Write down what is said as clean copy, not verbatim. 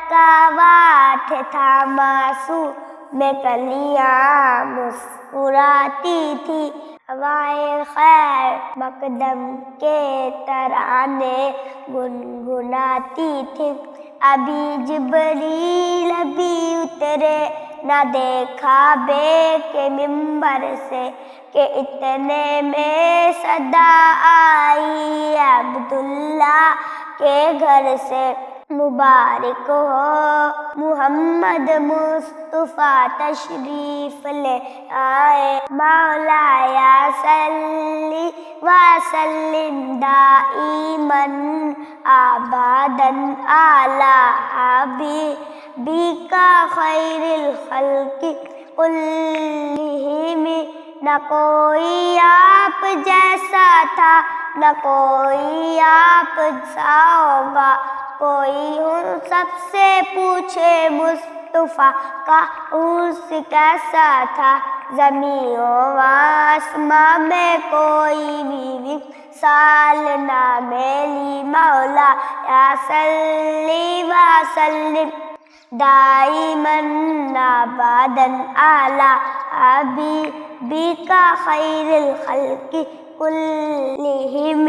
کا واٹ تھا معصوم میں کلیاں مسکراتی تھی، ہوائے خیر مقدم کے ترانے گنگناتی تھی۔ ابھی جبریل ابھی اترے نہ دیکھا بے کے ممبر سے کہ اتنے میں صدا آئی عبداللہ کے گھر سے، مبارک ہو محمد مصطفیٰ تشریف لے آئے، مولایا صلی وسلم دائماً ابداً علی حبیبک خیر الخلق کلہم۔ نہ کوئی آپ جیسا تھا نہ کوئی آپ سا ہوگا، کوئی سب سے پوچھے مصطفیٰ کا عرش کیسا تھا، زمین و آسماں میں کوئی بھی مثال نہ ملی، مولا یا صلی وسلم دائماً ابداً علی حبیبک خیر الخلق کلہم۔